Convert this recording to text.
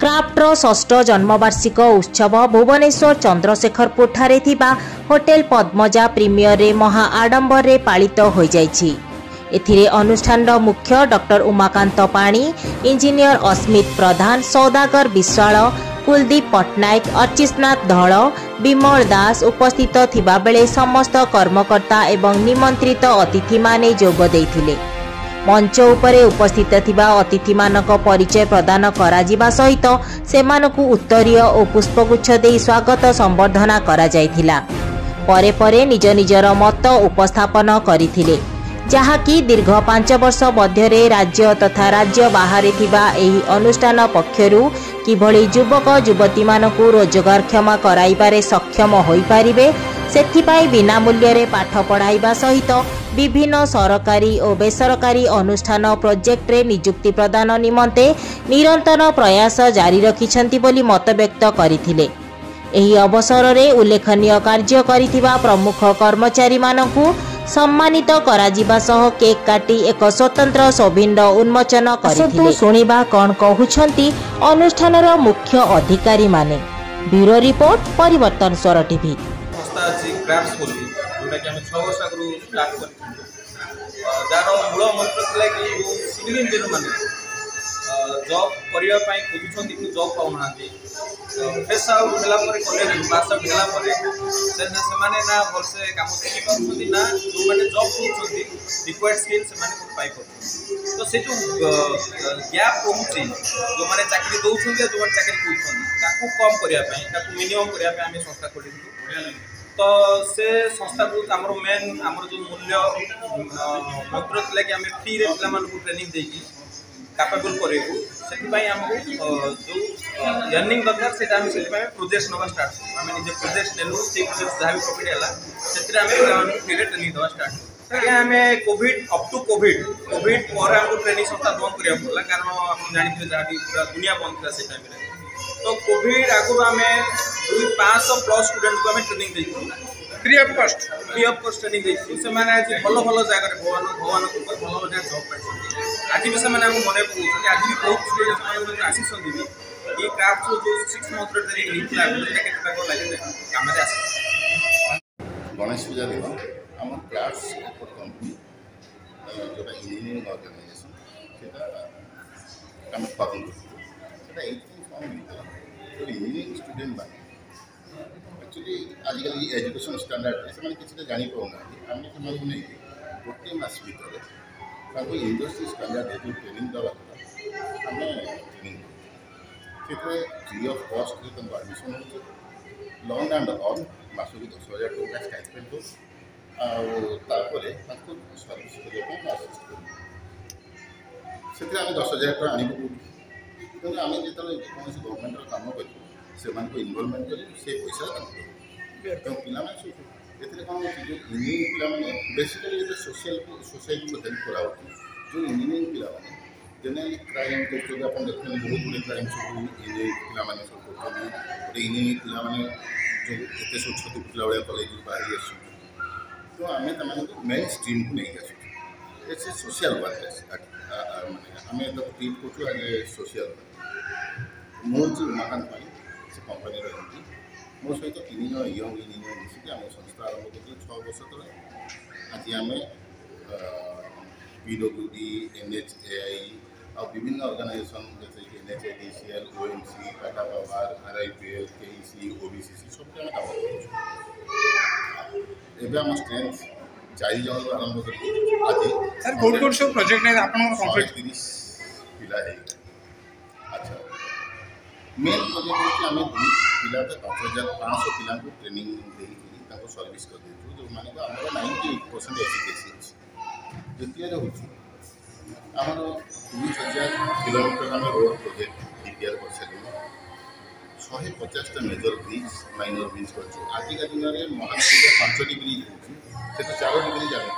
Crafter षष्ठ जन्मवार्षिक उत्सव भुवनेश्वर चंद्रशेखरपुर ठारे थिबा होटेल पद्मजा प्रीमियर रे महा आडंबर रे पालित हो जाइछि। एथिरे अनुष्ठान मुख्य डॉक्टर उमाकांत पाणी, इंजीनियर अस्मित प्रधान, सौदागर विश्वाल, कुलदीप पट्टनायक, अर्चिस्नाथ धल, विमल दास उपस्थित थिबा बेले समस्त कर्मकर्ता एवं निमंत्रित अतिथि माने जोग देइथिले। मंच उपरे उपस्थित थिबा अतिथि मानक परिचय प्रदान कराजिबा सहित सेमानकु उत्तरीय और पुष्पगुच्छ देई स्वागत संबर्धना करा जायथिला। परे परे निज निजर मत उपस्थापन करिथिले, जहाँकि दीर्घ 5 वर्ष मध्य राज्य तथा राज्य बाहर थिबा एही अनुष्ठान पक्षरु किभली युवक युवती मानकु रोजगारक्षम कराइबारे सक्षम होई पारिबे सेथिपाई बिना मूल्य रे पाठ पढ़ाइबा सहित विभिन्न सरकारी और बेसरकारी अनुष्ठान प्रोजेक्ट रे नियुक्ति प्रदान निमंते निरंतर प्रयास जारी रखिछंती बोली मत व्यक्त करिथिले। एही अवसर रे उल्लेखनीय कार्य करिथिबा प्रमुख कर्मचारी मानकु सम्मानित कराजिबा सह केक काटी एक स्वतंत्र सौभिंड उन्मोचन करिथिले। सुनिबा कोन कहुछंती अनुष्ठानर मुख्य अधिकारी माने। ब्यूरो रिपोर्ट परिवर्तन स्वर टीवी। क्राफ्ट्स बोली जोटा कि 6 वर्ष आगु स्टार्ट कर जार मूल मंत्र था कि सिविल इंजीनियर मैंने जॉब करने खोजुंट कि जॉब पाऊना फ्रेश आउट है कॉलेज पास आउट है ना भलसे कम शिखी ना जो मैंने जॉब कर रिक्वायर्ड स्किल से पाई तो से जो गैप रोचे जो मैंने चाकरी दौरान जो मैंने चाकरी कर कम करने मिनिमम करने आम संस्था खोल तो से संस्था को आमर मेन आमर जो मूल्य मंत्र था कि आम फ्री रे पे ट्रेनिंग देकी कैपेबल करेबू से आमको जो अर्निंग दरकार से प्रोजेक्ट नवा स्टार्ट आम निजे प्रोजेक्ट नेलु से प्रोजेक्ट जहाँ भी प्रॉफिट है से फ्री रे ट्रेनिंग देवा स्टार्ट आम कोविड अप टू कोविड पर आमको ट्रेनिंग संस्था बंद करा पड़ा कारण आप जानते जहाँ पूरा दुनिया बंद था से टाइम तो कोविड आगु आम 500+ स्टूडेंट को ट्रेनिंग देखिए फ्री ऑफ कॉस्ट ट्रेनिंग देखिए से आज भल भल जगह भगवान भगवान भल जगह जॉब पाई आज भी से मन पकड़ आज भी बहुत स्टूडेंट आसी ये क्राफ्ट जो 6 मंथ ट्रेनिंग होता लगे कम गणेश पूजा दिन आम क्राफ्ट्स कंपनी जो इंजीनियरिंग ऑर्गेनाइजेशन से स्थापन कर इंजीनियरिंग स्टूडेंट मैंने एक्चुअली आजिकल एजुकेशन स्टैंडर्ड से किसी जानी पाऊना आम से नहीं गोटे मास भर इंडस्ट्री स्टैंडर्ड जो ट्रेनिंग दवा आम ट्रेनिंग से फ्री ऑफ कॉस्ट एडमिशन हो लॉन्ग एंड ऑन मास को 10,000 टका स्टाइपेंड दो सर्विस करने आसिस्ट कर 10,000 टका आनबू तेणु आम जो कौन गवर्नमेंट काम कर इनवल्वमेंट कर पैसा पाने सब कौन जो इंजीनियरिंग पे बेसिकली सोशल सोसाइटी को हेल्प करा जो इंजीनियरिंग पे जेनेराली क्राइम करते आप देखते बहुत गुड़े क्राइम सब इंजीनियरिंग पे सब कर गोटे इंजीनियरिंग पे जो एत सब छोट पिला भाया कॉलेज बाहरी आस तो आम मेन स्ट्रीम को नहीं आस सोशल वर्क माने आम ट्रीट कर सोशल मुझे उमाकांत पाणी से कंपनी रही मो सहित 3 जन यंग इंजीनियर मिसिक आम संस्था आरंभ कर 6 वर्ष तले आज आम PWD NHAI और विभिन्न ऑर्गेनाइजेशन जैसे कि NHIDCL OMC Tata power RIPL KEC OBCC सब काम कर आम स्ट्रेंथ 4 जन आरंभ कर आज सर कोड सब प्रोजेक्ट है आपन कंप्लीट 30 पिला है। अच्छा मेन प्रोजेक्ट आम पिला 5,500 पिला ट्रेनिंग देकी सर्विस कर देचु जो माने आम 98% एफिकेसी अच्छी द्वितीय हूँ आमर 20,000 किलोमीटर आम रोड प्रोजेक्ट रिपेयर कर सारे 150टा मेजर ब्रिज माइनर ब्रिज कर आजिका दिन में महानगरी 5टी ब्रिज हो 4 डिग्री जाने